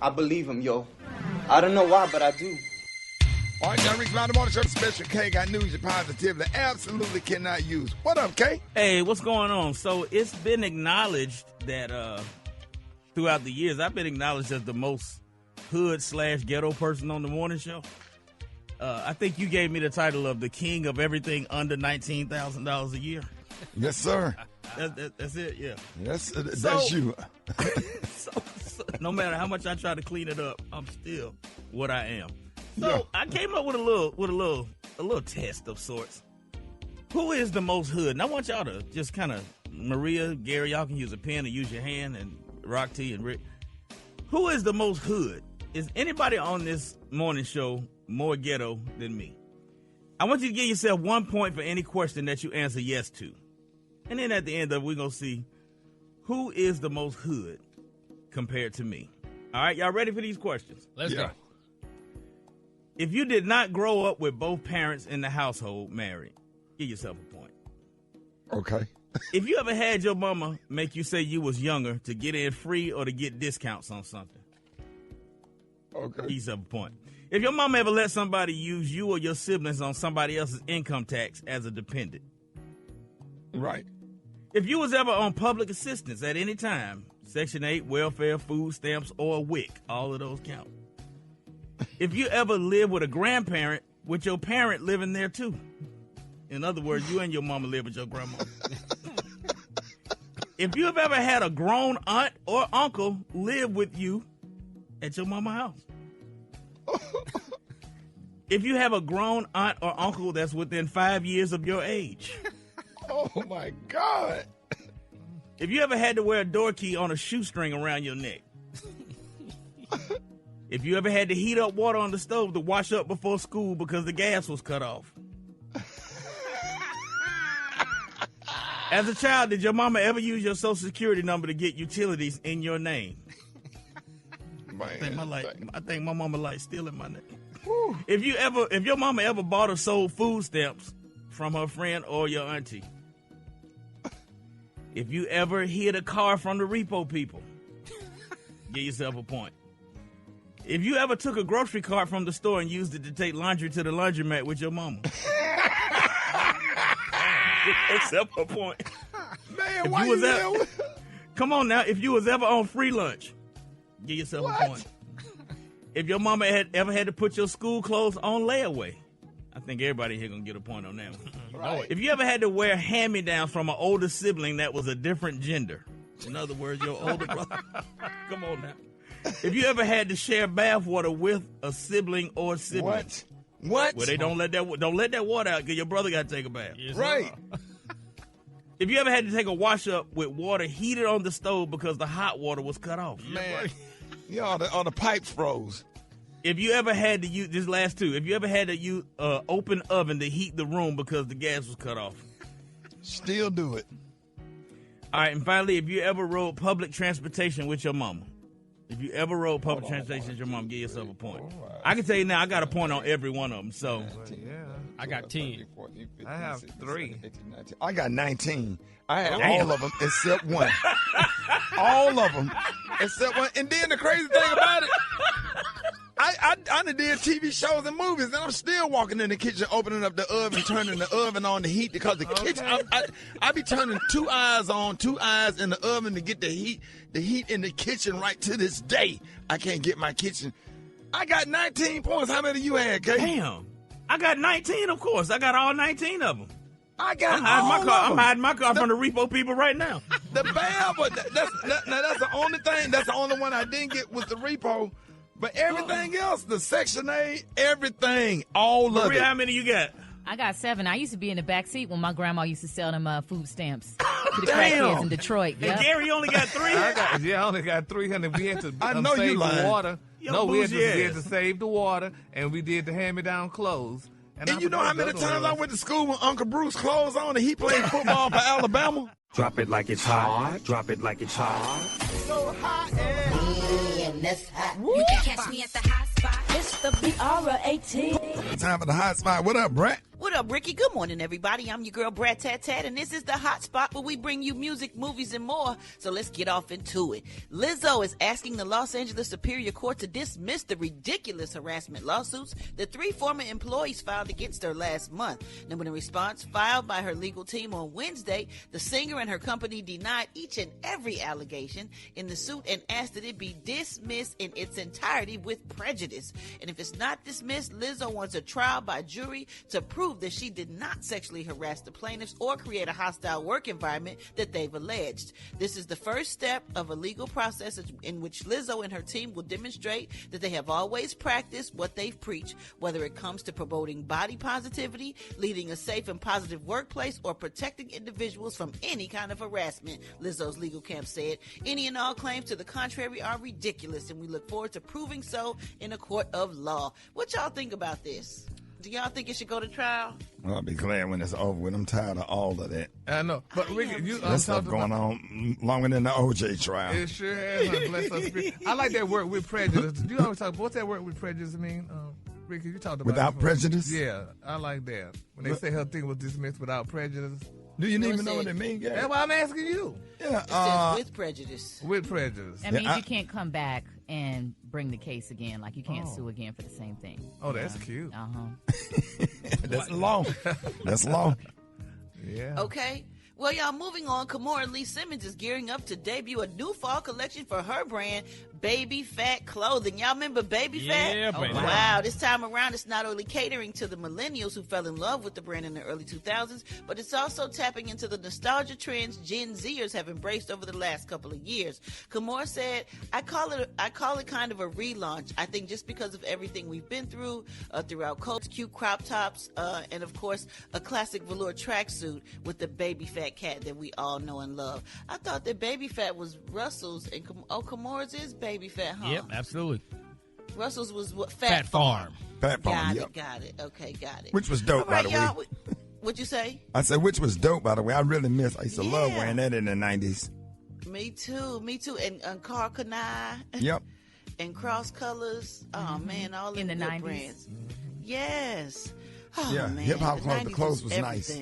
I believe him, yo. I don't know why, but I do. All right, Rickey Smiley Morning Show, Special K got news you positively absolutely cannot use. What up, K? Hey, what's going on? So it's been acknowledged that throughout the years, I've been acknowledged as the most hood/ghetto person on the morning show. I think you gave me the title of the king of everything under $19,000 a year. Yes, sir. That's it, yeah. Yes, that's you. so no matter how much I try to clean it up, I'm still what I am. So Yeah. I came up with a little test of sorts. Who is the most hood? And I want y'all to just kind of, Maria, Gary, y'all can use a pen or use your hand, and Rock T and Rick. Who is the most hood? Is anybody on this morning show more ghetto than me? I want you to give yourself 1 point for any question that you answer yes to. And then at the end of it, we're going to see who is the most hood compared to me. All right, y'all ready for these questions? Let's go. If you did not grow up with both parents in the household married, give yourself a point. Okay. If you ever had your mama make you say you was younger to get in free or to get discounts on something, Okay. give yourself a point. If your mama ever let somebody use you or your siblings on somebody else's income tax as a dependent. Right. If you was ever on public assistance at any time, Section 8, welfare, food stamps, or WIC, all of those count. If you ever lived with a grandparent with your parent living there too. In other words, you and your mama live with your grandma. If you have ever had a grown aunt or uncle live with you at your mama's house. If you have a grown aunt or uncle that's within 5 years of your age. Oh, my God. If you ever had to wear a door key on a shoestring around your neck. If you ever had to heat up water on the stove to wash up before school because the gas was cut off. As a child, did your mama ever use your social security number to get utilities in your name? Man, I think my mama likes stealing my name. Whew. If your mama ever bought or sold food stamps from her friend or your auntie. If you ever hid a car from the repo people, give yourself a point. If you ever took a grocery cart from the store and used it to take laundry to the laundromat with your mama, give yourself a point. Man, why you there? Come on now. If you was ever on free lunch, give yourself a point. If your mama had ever had to put your school clothes on layaway, I think everybody here gonna get a point on that one. Right. If you ever had to wear hand-me-downs from an older sibling that was a different gender, in other words, your older brother. Come on now. If you ever had to share bath water with a sibling or siblings. What? Well, they don't let that water out because your brother got to take a bath. Yes, Right. If you ever had to take a wash up with water heated on the stove because the hot water was cut off. Man. Yeah, all the pipes froze. If you ever had to use, this last two, if you ever had to use an open oven to heat the room because the gas was cut off. Still do it. All right, and finally, if you ever rode public transportation with your mama. If you ever rode public transportation with your mom, give yourself a point. I can tell you now, I got a point on every one of them. So I got 10. I have 3. I got 19. I had all of them except one. All of them except one. And then the crazy thing about it, I done did TV shows and movies, and I'm still walking in the kitchen, opening up the oven, turning the oven on to heat because the kitchen. I be turning 2 eyes on, 2 eyes in the oven to get the heat in the kitchen right to this day. I can't get my kitchen. I got 19 points. How many you had, Kay? damn, I got 19. Of course, I got all 19 of them. I got I'm hiding my car. all of I'm them. hiding my car from the repo people right now. The bell, but that's the only thing. That's the only one I didn't get was the repo. But everything else, the Section 8, everything, all of Maria, it. how many you got? I got 7. I used to be in the back seat when my grandma used to sell them food stamps to the Damn. crackheads in Detroit. And Yep. Gary only got 3. I only got 300. We had to I know you save the lying. water. Yo, We had bougie to ass. save the water, and we did the hand-me-down clothes. And you know how many times I went to school with Uncle Bruce clothes on and he played football for Alabama? Drop it like it's hot. Drop it like it's hot. So hot You can catch me at the hot spot. It's the BR18. Time for the hot spot. What up, Brett? What What up, Ricky? Good morning, everybody. I'm your girl, Brat Tat Tat, and this is the hot spot where we bring you music, movies, and more. So let's get off into it. Lizzo is asking the Los Angeles Superior Court to dismiss the ridiculous harassment lawsuits that 3 former employees filed against her last month. Now, in a response filed by her legal team on Wednesday, the singer and her company denied each and every allegation in the suit and asked that it be dismissed in its entirety with prejudice. And if it's not dismissed, Lizzo wants a trial by jury to prove that she did not sexually harass the plaintiffs or create a hostile work environment that they've alleged. This is the first step of a legal process in which Lizzo and her team will demonstrate that they have always practiced what they've preached, whether it comes to promoting body positivity, leading a safe and positive workplace, or protecting individuals from any kind of harassment, Lizzo's legal camp said. Any and all claims to the contrary are ridiculous, and we look forward to proving so in a court of law. What y'all think about this? Do y'all think it should go to trial? Well, I'll be glad when it's over with. I'm tired of all of that. I know. But Ricky, that stuff going on longer than the OJ trial. It sure has. Bless us. I like that word with prejudice. Do you always talk? What's that word with prejudice mean? Ricky, you talked about without prejudice? Yeah, I like that. When they say her thing was dismissed without prejudice. Do you even know what it means, Gary? That's why I'm asking you. Yeah, it says with prejudice. With prejudice. That means you can't come back and bring the case again. Like, you can't sue again for the same thing. Oh, that's cute. That's long. That's long. Yeah. Okay. Well, y'all, moving on, Kimora Lee Simmons is gearing up to debut a new fall collection for her brand, Baby Phat Clothing. Y'all remember Baby Phat? Yeah, baby. Wow, this time around, it's not only catering to the millennials who fell in love with the brand in the early 2000s, but it's also tapping into the nostalgia trends Gen Zers have embraced over the last couple of years. Kimora said, I call it kind of a relaunch. I think just because of everything we've been through throughout coats, cute crop tops, and of course, a classic velour tracksuit with the Baby Phat cat that we all know and love. I thought that Baby Phat was Russell's, and Kimora's is Baby Phat, huh? Yep, absolutely. Russell's was what? Phat Farm. Phat Farm, Got it. Okay, got it. Which was dope, all right, by the y'all, way. What'd you say? I said, which was dope, by the way. I used to love wearing that in the 90s. Me too. And Carl Kanai. Yep. And Cross Colors. Oh, man, all in the good 90s. Brands. Yes. Oh, yeah, man. hip-hop clothes was nice.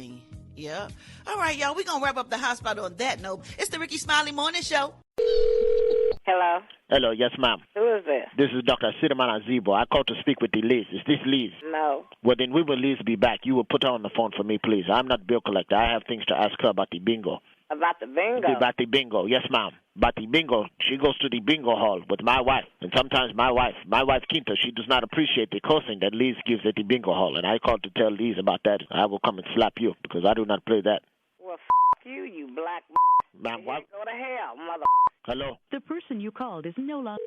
Yeah. All right, y'all. We're going to wrap up the hot spot on that note. It's the Rickey Smiley Morning Show. Hello? Hello, yes, ma'am. Who is this? This is Dr. Sidamana Zebo. I called to speak with the Liz. Is this Liz? No. Well, then we will Liz be back. You will put her on the phone for me, please. I'm not bill collector. I have things to ask her about the bingo. About the bingo? About the bingo, yes, ma'am. About the bingo. She goes to the bingo hall with my wife. And sometimes my wife, Quinta, she does not appreciate the cursing that Liz gives at the bingo hall. And I called to tell Liz about that. I will come and slap you because I do not play that. Well, you, you black ma'am, what? Go to hell, mother. Hello? The person you called is no longer...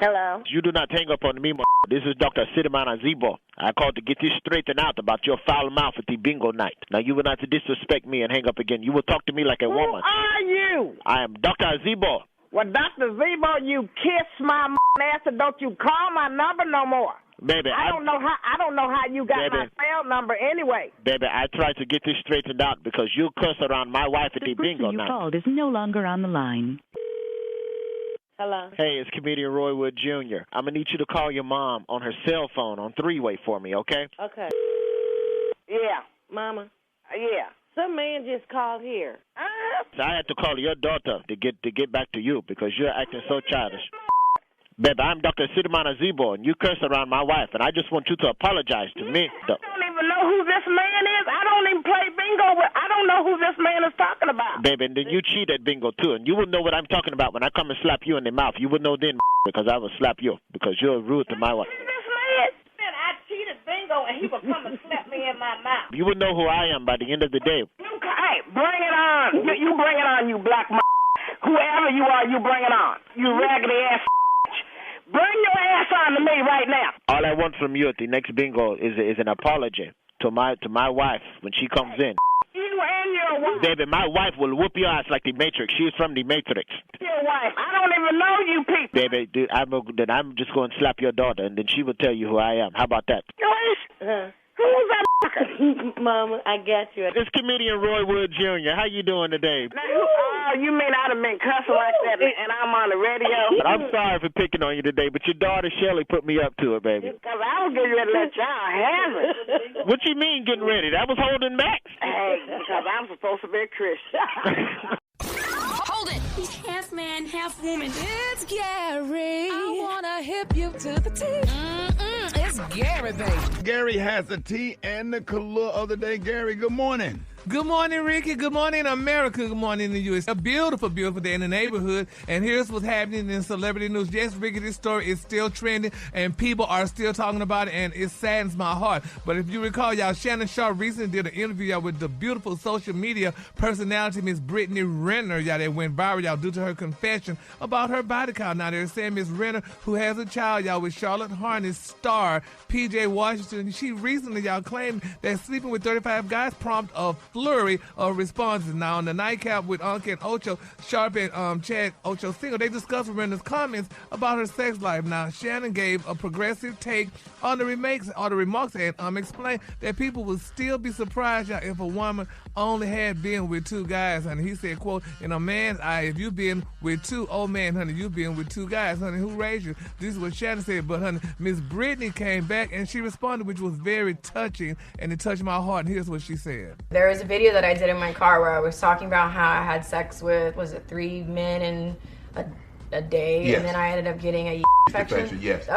Hello? You do not hang up on me, This is Dr. Sidamana Zebo. I called to get this straightened out about your foul mouth at the bingo night. Now, you will not disrespect me and hang up again. You will talk to me like a woman. Who are you? I am Dr. Zebo. Well, Dr. Zebo, you kiss my ass and don't you call my number no more. Baby, I don't know how you got my cell number anyway. Baby, I tried to get this straightened out because you curse around my wife at the bingo night. The person you called is no longer on the line. Hello? Hey, it's comedian Roy Wood Jr. I'm going to need you to call your mom on her cell phone on three-way for me, okay? Okay. Yeah, Mama. Yeah. Some man just called here. So I had to call your daughter to get back to you because you're acting so childish. Baby, I'm Dr. Sidamana Zebo, and you curse around my wife, and I just want you to apologize to me. I don't even know who this man is. I don't even play bingo. I don't know who this man is talking about. Baby, and then you cheat at bingo, too, and you will know what I'm talking about when I come and slap you in the mouth. You will know then because I will slap you because you're rude to my wife. This man said I cheated bingo, and he will come and slap me in my mouth. You will know who I am by the end of the day. Hey, bring it on. You bring it on, you black Whoever you are, you bring it on. You raggedy ass. Bring your ass on to me right now. All I want from you at the next bingo is an apology to my wife when she comes in. You and your wife. Baby, my wife will whoop your ass like the Matrix. She's from the Matrix. Your wife. I don't even know you people. Baby, dude, I'm just going to slap your daughter, and then she will tell you who I am. How about that? Who's that? Mama, I got you. It's comedian Roy Wood Jr. How you doing today? You mean I'd have been cussing like that and I'm on the radio? But I'm sorry for picking on you today, but your daughter Shelly put me up to it, baby. Because I was getting ready to let y'all have it. What you mean getting ready? That was holding back. Hey, because I'm supposed to be a Christian. Hold it. He's half man, half woman. It's Gary. I wanna hip you to the T. It's Gary, baby. Gary has the tea and the color of the day. Gary, good morning. Good morning, Ricky. Good morning, America. Good morning, the U.S. A beautiful, beautiful day in the neighborhood. And here's what's happening in celebrity news. Yes, Ricky, this story is still trending, and people are still talking about it, and it saddens my heart. But if you recall, y'all, Shannon Sharp recently did an interview, y'all, with the beautiful social media personality, Miss Brittany Renner, y'all, that went viral, y'all, due to her confession about her body count. Now, they're saying Miss Renner, who has a child, y'all, with Charlotte Harness star P.J. Washington, she recently, y'all, claimed that sleeping with 35 guys prompt a flurry of responses. Now, on the nightcap with Uncle and Ocho, Sharp and Chad Ochocinco, they discussed Renner's comments about her sex life. Now, Shannon gave a progressive take on the remarks and explained that people would still be surprised, y'all, if a woman only had been with two guys. And he said, quote, in a man's eye, if you've been with two, oh man, honey, you've been with two guys, honey, who raised you? This is what Shannon said. But, honey, Miss Brittany came back and she responded, which was very touching, and it touched my heart. And here's what she said. There was a video that I did in my car where I was talking about how I had sex with, was it 3 men in a day? Yes. And then I ended up getting a infection. Yes.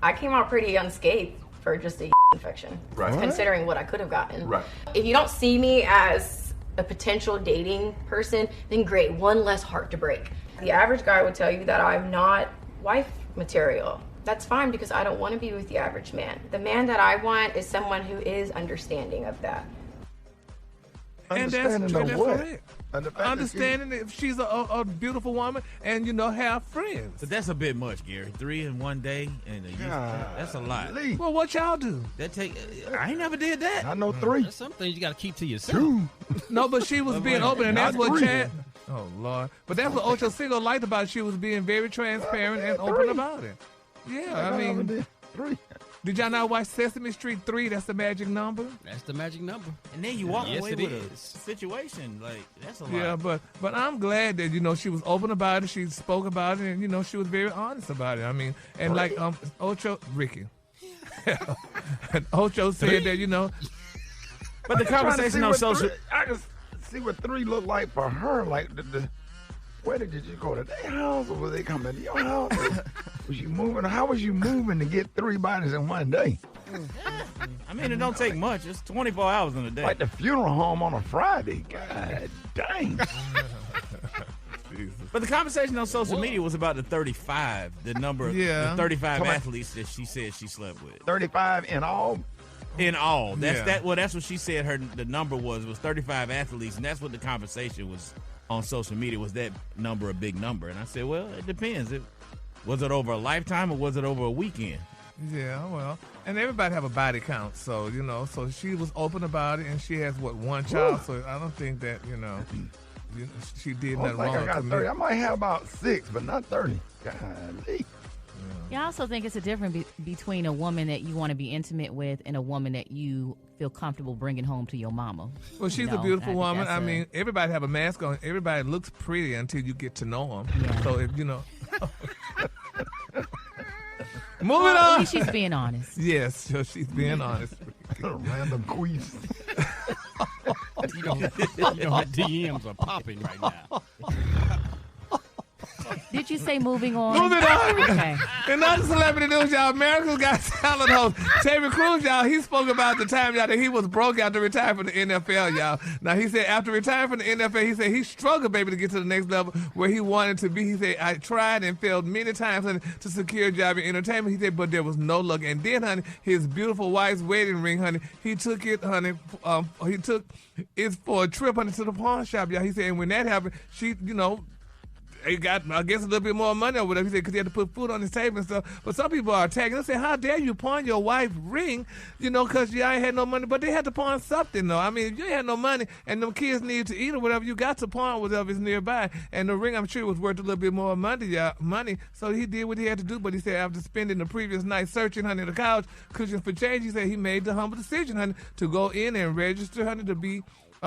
I came out pretty unscathed for just a infection, right, considering what I could have gotten. Right. If you don't see me as a potential dating person, then great, one less heart to break. The average guy would tell you that I'm not wife material. That's fine, because I don't want to be with the average man. The man that I want is someone who is understanding of that. And that's correct. Understanding that if she's a beautiful woman and, you know, have friends. But that's a bit much, Gary. 3 in one day, and that's a lot. Well, what y'all do? I ain't never did that. I know 3. There's some things you got to keep to yourself. 2. No, but she was being open, and that's what 3. Chad. Oh Lord! But that's what Ocho Cinco liked about it. She was being very transparent and open about it. Yeah, I mean, 3. Did y'all not watch Sesame Street 3? That's the magic number. That's the magic number. And then you walk Yes, away it with is. a situation like that's a lot. Yeah, but I'm glad that, you know, she was open about it. She spoke about it, and, you know, she was very honest about it. I mean, and like Ricky, and Ocho said that, you know. But the conversation on social, I can see what 3 looked like for her. Like where did you go to their house, or were they coming to your house? Was you moving? How was you moving to get 3 bodies in one day? I mean, it don't take much. It's 24 hours in a day. Like the funeral home on a Friday. God dang. But the conversation on social media was about the 35, the number, the 35 athletes that she said she slept with. 35 in all. In all, that's what she said. The number was 35 athletes, and that's what the conversation was on social media. Was that number a big number? And I said, well, it depends. Was it over a lifetime or was it over a weekend? Yeah, well, and everybody have a body count, so, you know, so she was open about it, and she has, one child, so I don't think that, you know, she did nothing wrong. I got 30. I might have about 6, but not 30. Golly. Yeah, I also think it's a difference between a woman that you want to be intimate with and a woman that you feel comfortable bringing home to your mama. Well, she's a beautiful woman. I mean, everybody have a mask on. Everybody looks pretty until you get to know them. Yeah. So, if you know. Moving on. At least she's being honest. Yes, so she's being honest. Random quiz. You know, DMs are popping right now. Did you say moving on? Moving on. Okay. In other celebrity news, y'all, America's Got Talent host Terry Crews, y'all, he spoke about the time, y'all, that he was broke after retiring from the NFL, y'all. Now, he said after retiring from the NFL, he said he struggled, baby, to get to the next level where he wanted to be. He said, I tried and failed many times, honey, to secure a job in entertainment. He said, but there was no luck. And then, honey, his beautiful wife's wedding ring, honey, he took it, honey, he took it for a trip, honey, to the pawn shop, y'all. He said, and when that happened, she, you know, he got, I guess, a little bit more money or whatever. He said because he had to put food on his table and stuff. But some people are attacking. They say, how dare you pawn your wife's ring, because you ain't had no money. But they had to pawn something, though. I mean, if you ain't had no money and them kids need to eat or whatever, you got to pawn whatever is nearby. And the ring, I'm sure, was worth a little bit more money. So he did what he had to do. But he said after spending the previous night searching, honey, the couch, cushion for change, he said he made the humble decision, honey, to go in and register, honey, to be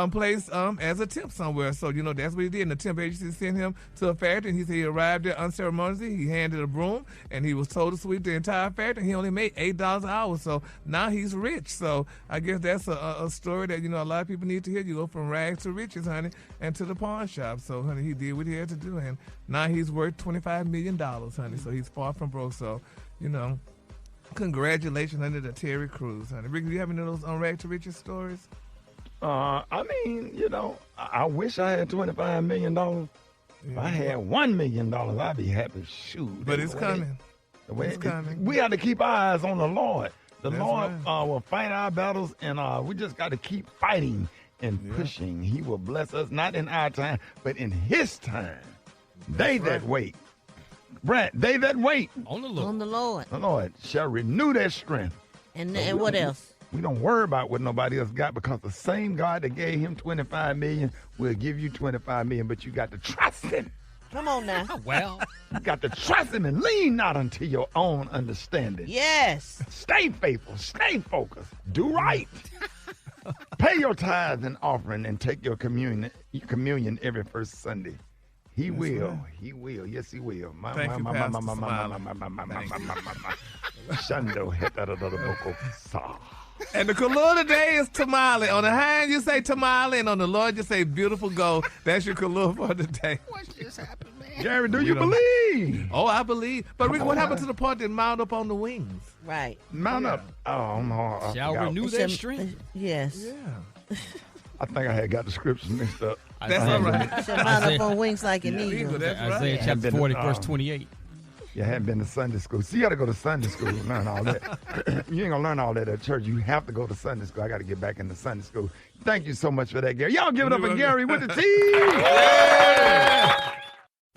placed as a temp somewhere. So, that's what he did. And the temp agency sent him to a factory, and he said he arrived there unceremoniously. He handed a broom, and he was told to sweep the entire factory. He only made $8 an hour, so now he's rich. So I guess that's a story that, a lot of people need to hear. You go from rags to riches, honey, and to the pawn shop. So, honey, he did what he had to do, and now he's worth $25 million, honey, so he's far from broke. So, congratulations, honey, to Terry Crews, honey. Ricky, do you have any of those on rag to riches stories? I mean, I wish I had $25 million. If I had $1 million, I'd be happy. Shoot. But it's coming. It's coming. We got to keep our eyes on the Lord. The That's Lord right. will fight our battles, and we just got to keep fighting and pushing. He will bless us, not in our time, but in His time. That wait. Brad, they that wait on the Lord. The Lord shall renew their strength. And what else? We don't worry about what nobody else got, because the same God that gave him $25 million will give you $25 million, but you got to trust Him. Come on now. Well, you got to trust Him and lean not unto your own understanding. Yes. Stay faithful. Stay focused. Do right. Pay your tithes and offering and take your communion every first Sunday. He will. Right. He will. Yes, He will. Thank you, Pastor Smiley. And the color today is tamale. On the hand, you say tamale, and on the Lord, you say beautiful gold. That's your color for today. What just happened, man? Jerry, do you believe? Oh, I believe. But Rick, what happened to the part that mount up on the wings? Right. Mount up. Oh, no. Shall renew their strength. Yes. Yeah. I think I had got the scriptures mixed up. That's all right. Shall mount up on wings like an eagle. Isaiah chapter 40, verse 28. You haven't been to Sunday school. See, you got to go to Sunday school and learn all that. You ain't going to learn all that at church. You have to go to Sunday school. I got to get back into Sunday school. Thank you so much for that, Gary. Y'all give it up for Gary with the T. Yeah!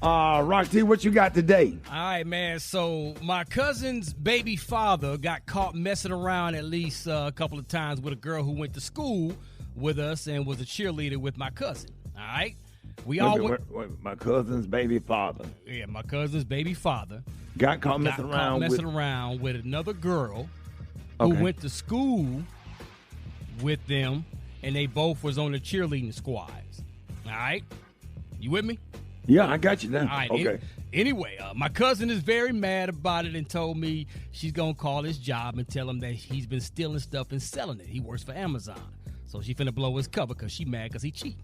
Rock T, what you got today? All right, man. So my cousin's baby father got caught messing around at least a couple of times with a girl who went to school with us and was a cheerleader with my cousin. All right? We all went. My cousin's baby father. Yeah, my cousin's baby father got caught messing around with another girl who went to school with them, and they both was on the cheerleading squads. All right, you with me? Yeah, I got you now. All right. Okay. Anyway, my cousin is very mad about it and told me she's gonna call his job and tell him that he's been stealing stuff and selling it. He works for Amazon, so she finna blow his cover because she mad because he cheating.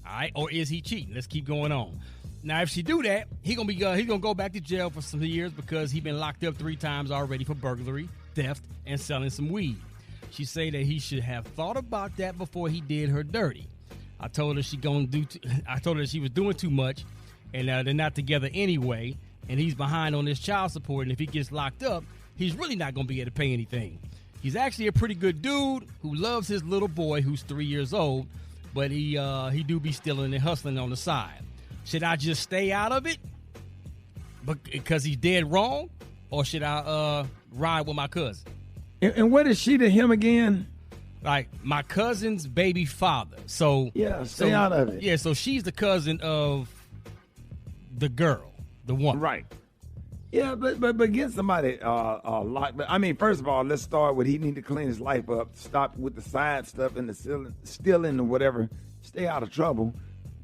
All right, or is he cheating? Let's keep going on. Now, if she do that, he's gonna go back to jail for some years because he been locked up 3 times already for burglary, theft, and selling some weed. She say that he should have thought about that before he did her dirty. I told her I told her she was doing too much, and they're not together anyway. And he's behind on his child support. And if he gets locked up, he's really not gonna be able to pay anything. He's actually a pretty good dude who loves his little boy who's 3 years old. But he do be stealing and hustling on the side. Should I just stay out of it because he's dead wrong? Or should I ride with my cousin? And what is she to him again? Like my cousin's baby father. So yeah, stay out of it. Yeah, so she's the cousin of the girl, the woman. Right. Yeah, but get somebody locked. But I mean, first of all, let's start with he need to clean his life up. Stop with the side stuff and the stealing or whatever. Stay out of trouble.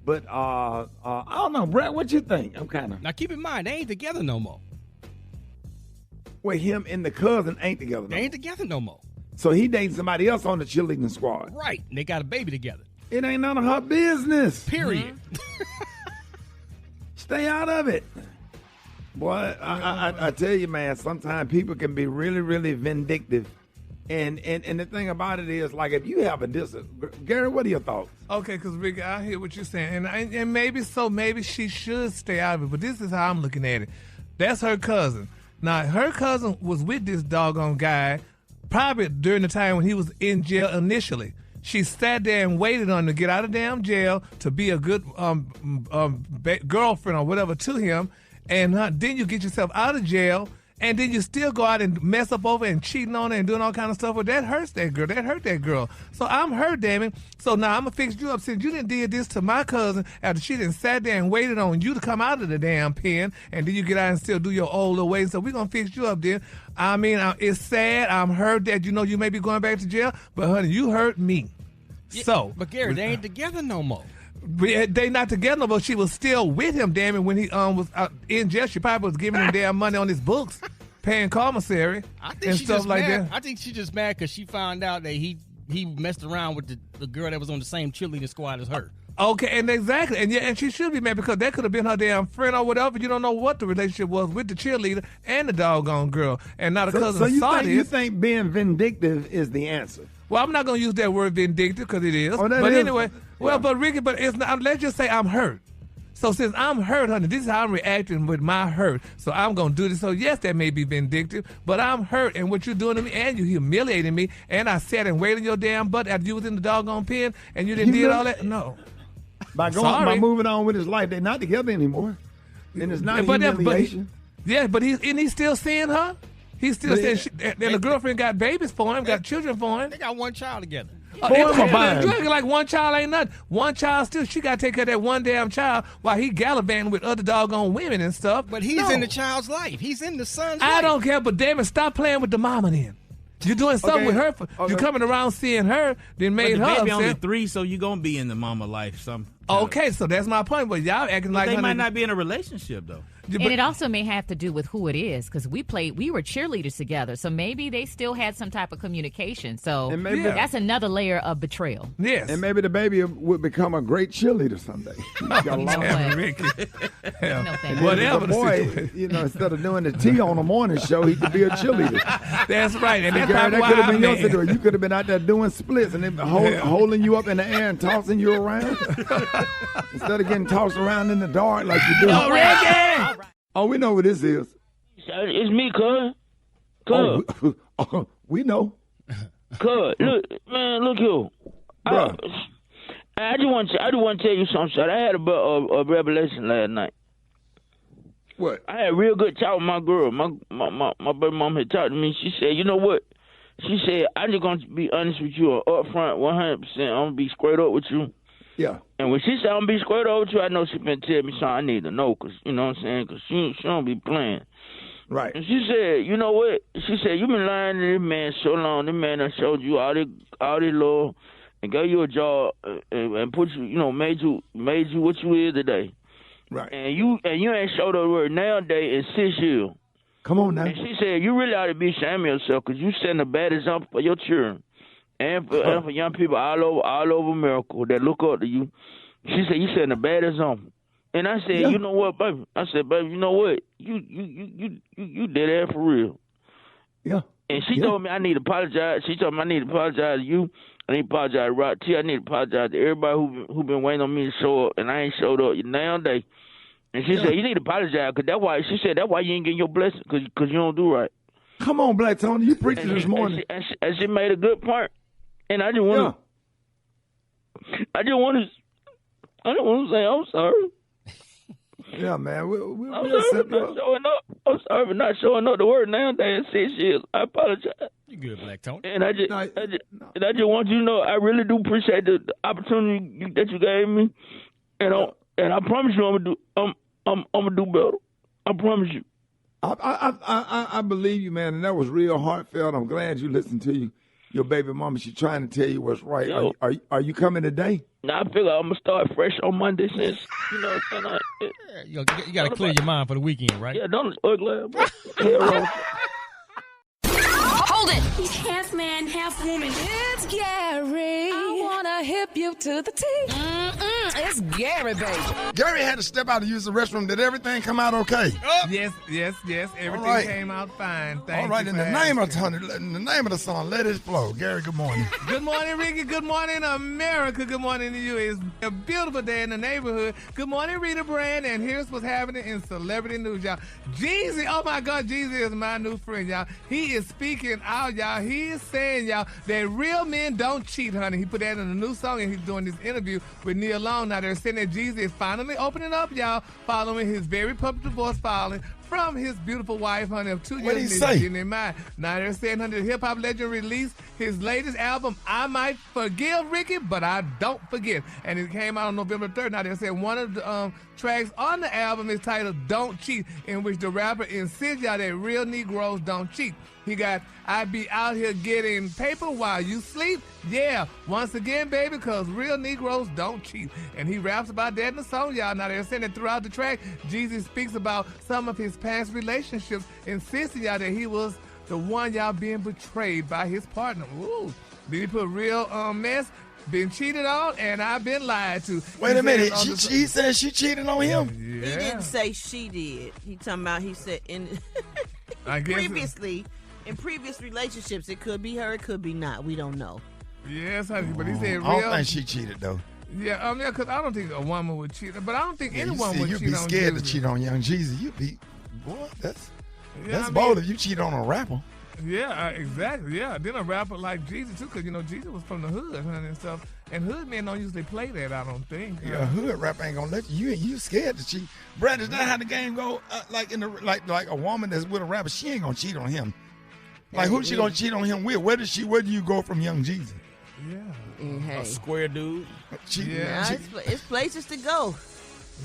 But I don't know, Brett. What you think? I'm kind of. Now keep in mind they ain't together no more. Well, him and the cousin ain't together. They ain't together no more. So he dating somebody else on the cheerleading squad. Right. And they got a baby together. It ain't none of her business. Period. Stay out of it. Boy, I tell you, man, sometimes people can be really, really vindictive. And the thing about it is, like, if you have a Gary, what are your thoughts? Okay, because, Rick, I hear what you're saying. And maybe she should stay out of it. But this is how I'm looking at it. That's her cousin. Now, her cousin was with this doggone guy probably during the time when he was in jail initially. She sat there and waited on him to get out of damn jail to be a good girlfriend or whatever to him. And then you get yourself out of jail, and then you still go out and mess up over and cheating on her and doing all kind of stuff. Well, that hurts that girl. That hurt that girl. So I'm hurt, damn it. So now I'm going to fix you up. Since you didn't did this to my cousin after she didn't sat there and waited on you to come out of the damn pen, and then you get out and still do your old little ways. So we're going to fix you up then. I mean, it's sad. I'm hurt that you may be going back to jail, but honey, you hurt me. Yeah, So. But Gary, they ain't together no more. They not together, but she was still with him, damn it, when he was in jail. She probably was giving him damn money on his books, paying commissary and stuff like that. I think she's just mad because she found out that he messed around with the girl that was on the same cheerleading squad as her. Okay, and exactly, and she should be mad because that could have been her damn friend or whatever. You don't know what the relationship was with the cheerleader and the doggone girl, and not a cousin. So you think being vindictive is the answer? Well, I'm not going to use that word vindictive because it is. Oh, but is. anyway, well, but Ricky, but it's not. Let's just say I'm hurt. So since I'm hurt, honey, this is how I'm reacting with my hurt. So I'm going to do this. So yes, that may be vindictive, but I'm hurt. And what you're doing to me, and you humiliating me, and I sat and waited in your damn butt after you was in the doggone pen, and you didn't did all that? No. By moving on with his life, they're not together anymore. And it's not humiliation. But he's still seeing her? He's still saying, and the girlfriend got babies for him, got children for him. They got one child together. Like one child ain't nothing. One child still, she got to take care of that one damn child while he gallivanting with other doggone women and stuff. But he's in the child's life. He's in the son's life. I don't care, but damn it, stop playing with the mama then. You're doing something with her. You're coming around seeing her, then made her upset. Baby only 3, so you're going to be in the mama life. Okay, so that's my point. But y'all acting like... They might not be in a relationship, though. And it also may have to do with who it is, because we were cheerleaders together, so maybe they still had some type of communication. So that's another layer of betrayal. Yes. And maybe the baby would become a great cheerleader someday. Whatever. The boy, instead of doing the tea on a morning show, he could be a cheerleader. That's right. And that could have been your situation. You could have been out there doing splits and then holding you up in the air and tossing you around. Instead of getting tossed around in the dark like you do. Oh, we know what this is. It's me, cuz. We know. Cuz, look here. I just want to tell you something. I had a revelation last night. What? I had a real good talk with my girl. My baby mom had talked to me. She said, you know what? She said, I'm just going to be honest with you up front, 100%. I'm going to be straight up with you. Yeah. And when she said I'm going to be straight up with you, I know she been telling me something I need to know, because, you know what I'm saying? Because she don't be playing. Right. And she said, you know what? She said, you've been lying to this man so long. This man done showed you all this love and gave you a job and put you, made you what you is today. Right. And you ain't showed up word nowadays in 6 years. Come on now. And she said, you really ought to be ashamed of yourself, because you setting a bad example for your children and for young people all over America that look up to you. She said, you setting a bad example. And I said, you know what, baby? I said, baby, you know what? You did that for real. Yeah. And she told me I need to apologize. She told me I need to apologize to you. I need to apologize to Rock T. I need to apologize to everybody who been waiting on me to show up, and I ain't showed up nowadays. And she said, you need to apologize, because that's why you ain't getting your blessing, because you don't do right. Come on, Black Tony. You preached this morning. And she made a good point. And I just want to say I'm sorry. Yeah, man. I'm sorry for not showing up. I'm sorry for not showing up to work nowadays in 6 years. I apologize. You good, Black Tony. And I just want you to know I really do appreciate the opportunity that you gave me. And I promise you I'm gonna do better. I promise you. I believe you, man, and that was real heartfelt. I'm glad you listened to your baby mama. She's trying to tell you what's right. Yo. Are you coming today? Now I figure I'm gonna start fresh on Monday, since you got to clear your mind for the weekend, right? Yeah, don't ugly. Hold it. He's half man, half woman. It's Gary. I wanna hip you to the teeth. It's Gary, baby. Gary had to step out and use the restroom. Did everything come out okay? Yes. Everything right. came out fine. Thank All right, you in for the name of asking. in the name of the song, let it flow. Gary, good morning. Good morning, Ricky. Good morning, America. Good morning to you. It's a beautiful day in the neighborhood. Good morning, Rita Brand. And here's what's happening in celebrity news, y'all. Jeezy, oh my God, Jeezy is my new friend, y'all. He is speaking out, y'all. He is saying, y'all, that real men don't cheat, honey. He put that in a new song, and he's doing this interview with Nia Long. Now, they're saying that Jeezy is finally opening up, y'all, following his very public divorce filing from his beautiful wife, honey, of 2 years. What did he say? Now, they're saying, honey, the hip-hop legend released his latest album, I Might Forgive Ricky, but I Don't Forget. And it came out on November 3rd. Now, they're saying one of the tracks on the album is titled Don't Cheat, in which the rapper insists y'all that real Negroes don't cheat. He got, I be out here getting paper while you sleep. Yeah, once again, baby, because real Negroes don't cheat. And he raps about that in the song, y'all. Now, they're saying that throughout the track, Jeezy speaks about some of his past relationships, insisting y'all that he was the one y'all being betrayed by his partner. Ooh. Then he put real mess, been cheated on, and I've been lied to. Wait a minute. She said she cheated on him? Yeah. He didn't say she did. He said I guess previously, in previous relationships, it could be her, it could be not. We don't know. Yes, honey, but he said real. I don't think she cheated, though. Yeah, because I don't think a woman would cheat, but I don't think anyone would cheat on You'd be scared Jeezy. to cheat on Young Jeezy. You'd be, boy, that's I bold mean, if you cheat on a rapper. Yeah, exactly. Yeah, then a rapper like Jeezy too, because Jeezy was from the hood, honey, and stuff. And hood men don't usually play that, I don't think. Yeah, hood rapper ain't gonna let you. You scared to cheat, Brad? Is that how the game go? Like in the like a woman that's with a rapper, she ain't gonna cheat on him. Like who's she gonna cheat on him with? Where do you go from Young Jeezy? Yeah, a square dude. It's places to go.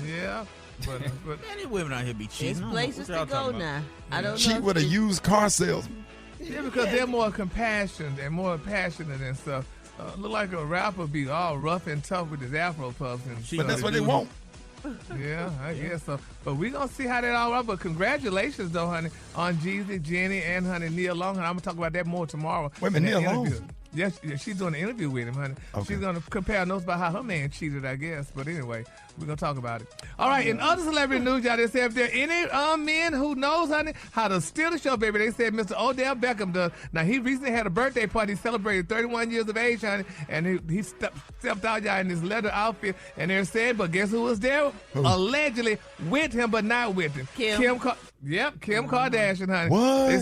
Yeah. But many women out here be cheating. It's places to go now. I don't know. Cheat with a used car salesman. Yeah, because they're more compassionate and more passionate and stuff. Look like a rapper be all rough and tough with his Afro puffs and stuff. But that's what they want. Yeah, I guess so. But we gonna see how that all right. But congratulations, though, honey, on Jeezy, Jenny, and honey Nia Long. And I'm gonna talk about that more tomorrow. Wait a minute, Nia Long? Yes, she's doing an interview with him, honey. Okay. She's gonna compare notes about how her man cheated, I guess. But anyway, we're gonna talk about it. All right, in other celebrity news, y'all, they said if there are any men who knows, honey, how to steal the show, baby, they said Mr. Odell Beckham does. Now, he recently had a birthday party. He celebrated 31 years of age, honey, and he stepped out, y'all, in his leather outfit. And they're saying, but guess who was there? Allegedly with him, but not with him. Kim Kardashian, honey. What? They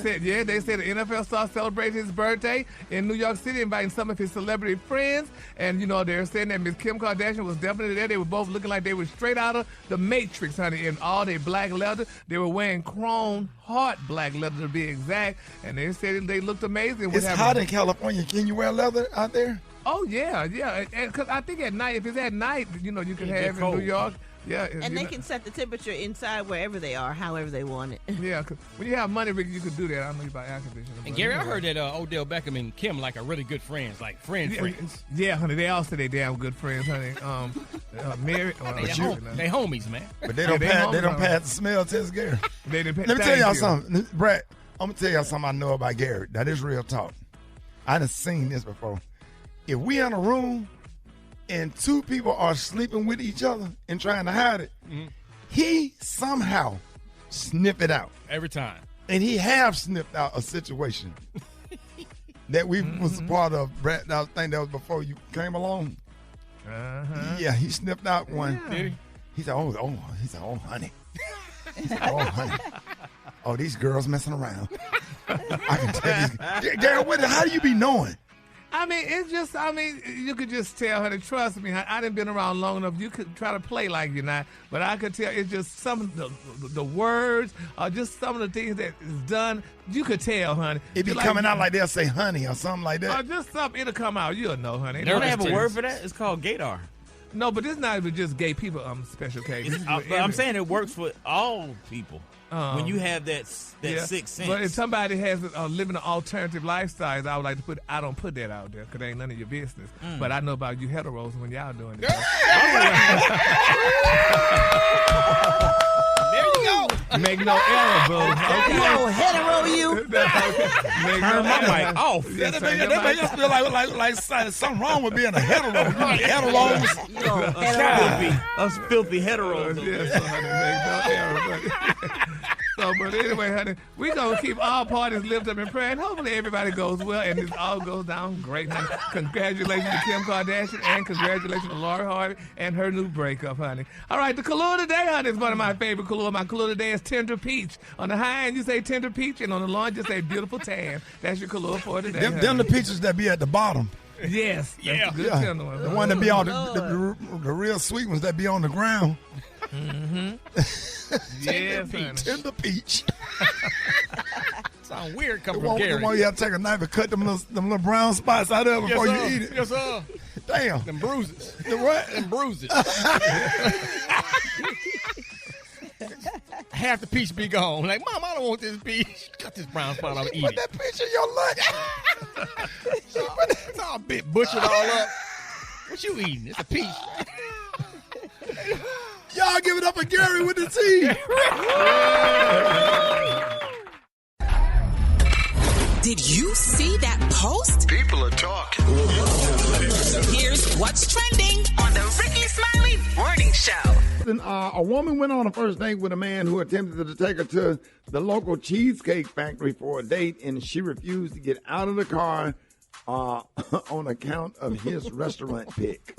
said the NFL star celebrated his birthday in New York City, inviting some of his celebrity friends. And, they're saying that Miss Kim Kardashian was definitely there. They were both looking like they were straight out of the Matrix, honey, in all their black leather. They were wearing chrome heart black leather, to be exact. And they said they looked amazing. It's hot in California. Can you wear leather out there? Oh, yeah. Because I think at night, if it's at night, you can have in New York. Yeah, and they can set the temperature inside wherever they are, however they want it. Yeah, cause when you have money, Ricky, you could do that. I know you buy air conditioning. And Gary, I heard that Odell Beckham and Kim are really good friends, like friends. Yeah, honey, they all say they damn good friends, honey. Mary, they homies, man. But they don't pass the smell test, Gary. Let me tell y'all something, Brett. I'm gonna tell y'all something I know about Gary. Now this is real talk. I done seen this before. If we in a room and two people are sleeping with each other and trying to hide it, he somehow sniff it out. Every time. And he have sniffed out a situation that we was a part of, Brett. I think that was before you came along. Yeah, he sniffed out one. Yeah. He said, oh, honey. He said, oh, honey. Oh, these girls messing around. I can tell these. Gary, how do you be knowing? I mean, you could just tell, honey, trust me, I done been around long enough. You could try to play like you're not, but I could tell it's just some of the words or just some of the things that is done. You could tell, honey. It be coming out like they'll say honey or something like that. Or just something, it'll come out. You'll know, honey. Don't they have a word for that? It's called gaydar. No, but it's not even just gay people, special cases. But I'm saying it works for all people. when you have that sixth sense. But if somebody has living an alternative lifestyle, I would like to put. I don't put that out there because it ain't none of your business. But I know about you heteros when y'all doing it. There you go. Make no error, boo. Okay. You old hetero, you. Make Turn my mic off. Yes, That make us feel like something wrong with being a hetero. Heteros. Us filthy heteros. Yes, honey, make no error, buddy. But anyway, honey, we're going to keep all parties lifted up in prayer, and hopefully everybody goes well, and this all goes down great, honey. Congratulations to Kim Kardashian, and congratulations to Lori Harvey and her new breakup, honey. All right, the color today, honey, is one of my favorite colors. My color today is Tinder Peach. On the high end, you say Tinder Peach, and on the low end, you say beautiful tan. That's your color for today, Them the peaches that be at the bottom. Yes, that's the good tender one. The one that be on the real sweet ones that be on the ground. Mm-hmm. Yes, Tinder Peach. Sound weird coming from Gary. The one you have to take a knife and cut them little brown spots out of it before you eat it. Yes, sir. Damn. Them bruises. The what? Them bruises. Half the peach be gone. Like, Mom, I don't want this peach. Cut this brown spot off and eat Put it. that peach in your leg. It's all bit butchered all up. What you eating? It's a peach. Y'all give it up for Gary with the tea. Did you see that post? People are talking. Here's what's trending on the Rickey Smiley Morning Show. A woman went on a first date with a man who attempted to take her to the local Cheesecake Factory for a date, and she refused to get out of the car on account of his restaurant pick.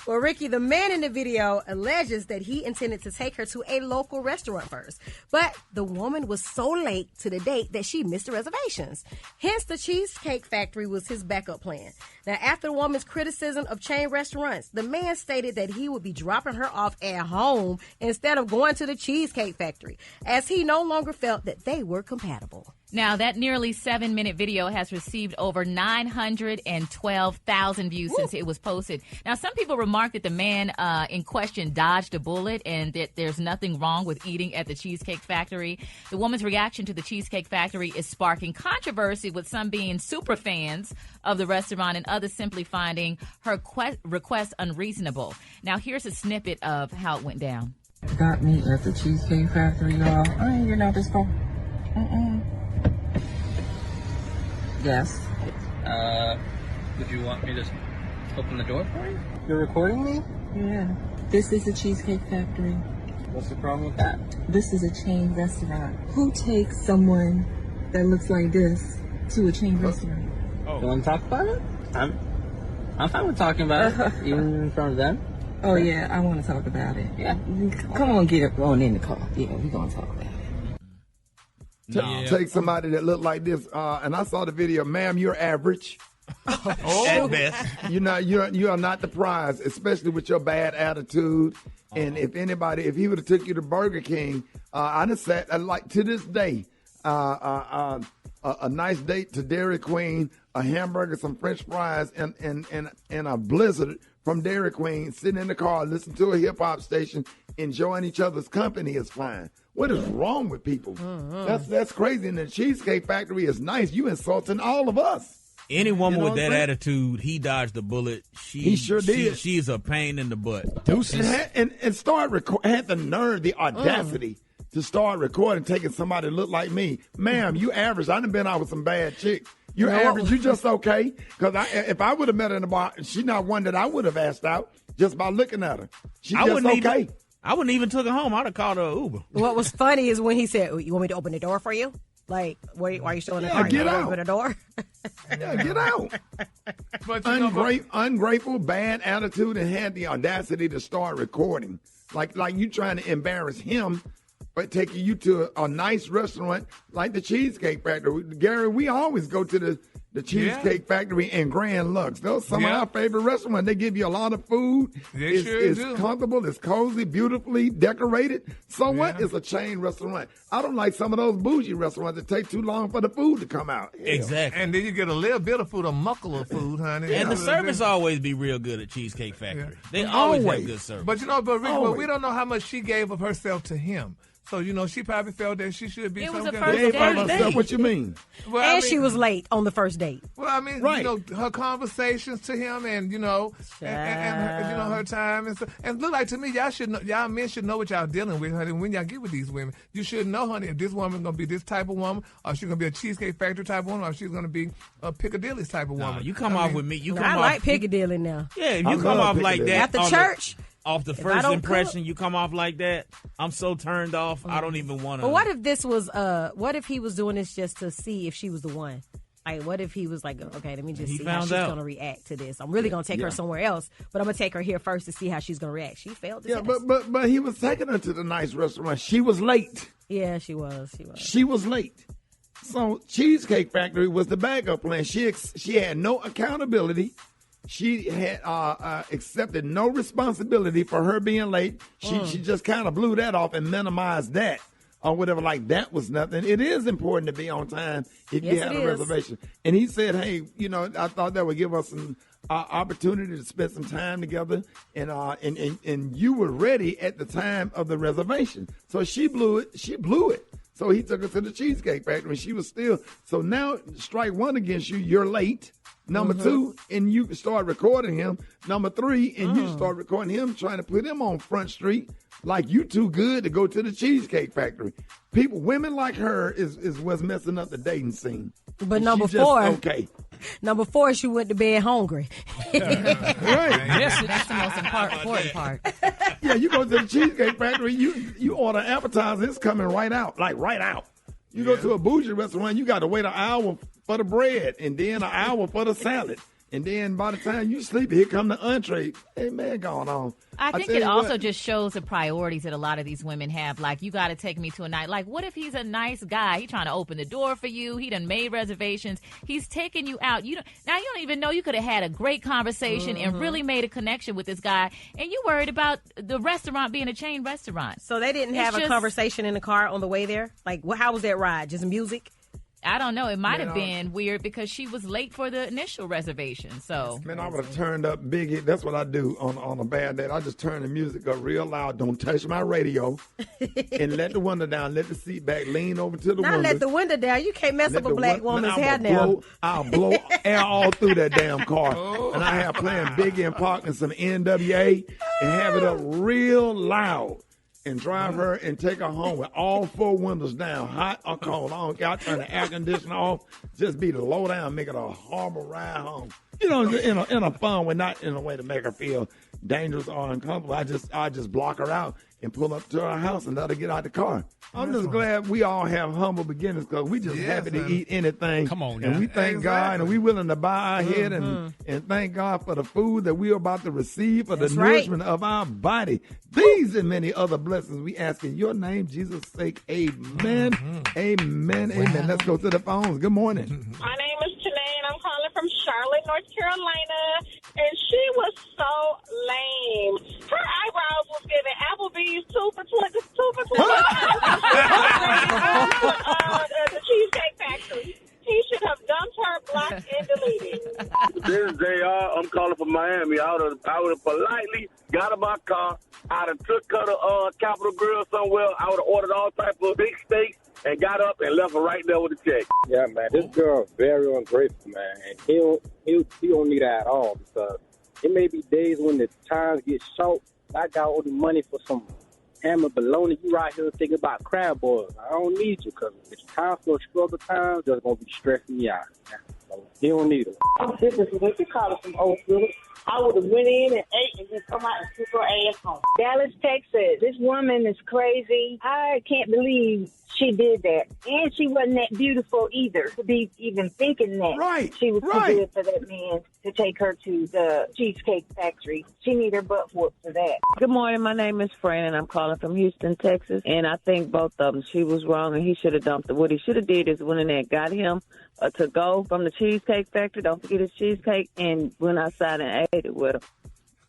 Well, Ricky, the man in the video alleges that he intended to take her to a local restaurant first, but the woman was so late to the date that she missed the reservations. Hence, the Cheesecake Factory was his backup plan. Now, after the woman's criticism of chain restaurants, the man stated that he would be dropping her off at home instead of going to the Cheesecake Factory, as he no longer felt that they were compatible. Now, that nearly 7-minute video has received over 912,000 views since it was posted. Now, some people remarked that the man in question dodged a bullet and that there's nothing wrong with eating at the Cheesecake Factory. The woman's reaction to the Cheesecake Factory is sparking controversy, with some being super fans of the restaurant and others simply finding her request unreasonable. Now, here's a snippet of how it went down. Got me at the Cheesecake Factory, y'all. I ain't getting out this car. Yes. Would you want me to open the door for you? You're recording me? Yeah. This is the Cheesecake Factory. What's the problem with that? This is a chain restaurant. Who takes someone that looks like this to a chain restaurant? Oh. You want to talk about it? I'm fine with talking about it, even in front of them. Oh, yeah, I want to talk about it. Yeah. Come on, get it on in the car. Yeah, we're going to talk about it. Take somebody that looked like this, and I saw the video. Ma'am, you're average. At best. You are not the prize, especially with your bad attitude. And if he would have took you to Burger King, I just sat like to this day, a nice date to Dairy Queen, a hamburger, some French fries, and a Blizzard from Dairy Queen, sitting in the car, listening to a hip hop station, enjoying each other's company is fine. What is wrong with people? That's crazy. And the Cheesecake Factory is nice. You insulting all of us. Any woman with that attitude, he dodged the bullet. He sure did. She's a pain in the butt. Deuces. And had the nerve, the audacity to start recording, taking somebody that looked like me. Ma'am, you average. I done been out with some bad chicks. You're average. You just okay. Because if I would have met her in the bar, she's not one that I would have asked out just by looking at her. She's just okay. I wouldn't even took her home. I'd have called her an Uber. What was funny is when he said, "You want me to open the door for you?" Like, why are you still in the car? Get out. Open the door. Yeah, get out. But ungrateful, bad attitude, and had the audacity to start recording. Like you trying to embarrass him, but taking you to a nice restaurant like the Cheesecake Factory. Gary, we always go to the Cheesecake Factory and Grand Lux. Those are some of our favorite restaurants. They give you a lot of food. It's comfortable. It's cozy, beautifully decorated. So what? It's a chain restaurant. I don't like some of those bougie restaurants that take too long for the food to come out. Exactly. And then you get a little bit of food, a muckle of food, honey. And the service always be real good at Cheesecake Factory. They always have good service. But Rick, we don't know how much she gave of herself to him. So, she probably felt that she should be It was some a kind first of date. What you mean? Well, And she was late on the first date. Well, I mean, Right. her conversations to him, and and her, her time and stuff. And look like to me, y'all men should know what y'all dealing with, honey. When y'all get with these women, you should know, honey, if this woman gonna be this type of woman, or she's gonna be a Cheesecake Factory type of woman, or she's gonna be a Piccadilly's type of woman. You come off with me. I like Piccadilly now. Yeah, if you come off like that After church. Off the first impression, you come off like that. I'm so turned off. I don't even want to. But what if this was? What if he was doing this just to see if she was the one? Like, what if he was like, okay, let me just see how she's going to react to this. I'm really going to take her somewhere else, but I'm going to take her here first to see how she's going to react. She failed the test. But he was taking her to the nice restaurant. She was late. Yeah, she was. She was late. So Cheesecake Factory was the backup plan. She had no accountability. She had accepted no responsibility for her being late. She just kind of blew that off and minimized that or whatever. Like that was nothing. It is important to be on time if you have a reservation. And he said, hey, I thought that would give us an opportunity to spend some time together. And you were ready at the time of the reservation. So she blew it. So he took her to the Cheesecake Factory, and she was still. So now, strike one against you. You're late. Number two, and you start recording him. Number three, and you start recording him, trying to put him on Front Street like you too good to go to the Cheesecake Factory. Women like her is what's messing up the dating scene. But number four, she went to bed hungry. Right. Yes, that's the most important part. Yeah, you go to the Cheesecake Factory, you order appetizer, it's coming right out, like right out. You go to a bougie restaurant, you got to wait an hour for the bread, and then an hour for the salad. And then by the time you sleep, here come the entree. Hey, man, going on. I think it also just shows the priorities that a lot of these women have. Like, you got to take me to a night. Like, what if he's a nice guy? He's trying to open the door for you. He done made reservations. He's taking you out. You don't even know. You could have had a great conversation and really made a connection with this guy. And you worried about the restaurant being a chain restaurant. So they didn't have a conversation in the car on the way there? Like, how was that ride? Just music? I don't know. It might have been weird because she was late for the initial reservation. So, man, I would have turned up big. That's what I do on a bad day. I just turn the music up real loud. Don't touch my radio, and let the window down. Let the seat back. Lean over to the window. Not let the window down. You can't mess up a black woman's hair now. I'll blow air all through that damn car, and I have playing Biggie and Pac and some NWA, and have it up real loud. And drive her and take her home with all four windows down, hot or cold. I don't care. I turn the air conditioner off. Just be the low down, make it a horrible ride home. In a fun way, not in a way to make her feel dangerous or uncomfortable. I just block her out and pull up to her house and let her get out the car. I'm just glad we all have humble beginnings because we just happy to eat anything. Come on now. And we thank God and we willing to bow our head and thank God for the food that we're about to receive for the nourishment of our body. These and many other blessings we ask in your name, Jesus' sake. Amen. Amen. Wow. Amen. Let's go to the phones. Good morning. My name is Janae, and I'm calling from Charlotte, North Carolina. And she was so lame. Her eyebrows was giving Applebee's 2 for $20. The Cheesecake Factory. He should have dumped her, blocked, and deleted. This is JR. I'm calling from Miami. I would have politely got in my car. I'd have took her to Capitol Grill somewhere. I would have ordered all type of big steaks and got up and left her right there with the check. Yeah, man, this girl is very ungrateful, man. And he don't need that at all because it may be days when the times get short. I got all the money for some ham and bologna. You right here thinking about crab boils. I don't need you because it's time for struggle times. Just gonna be stressing me out. So he don't need it. This is what you call it from Old School. I would have went in and ate and then come out and took her ass home. Dallas, Texas. This woman is crazy. I can't believe she did that. And she wasn't that beautiful either to be even thinking that. Right. She was too good for that man to take her to the Cheesecake Factory. She need her butt whooped for that. Good morning. My name is Fran, and I'm calling from Houston, Texas. And I think both of them, she was wrong, and he should have dumped her. What he should have did is went in there and got him to go from the Cheesecake Factory. Don't forget his cheesecake, and went outside and ate it with him.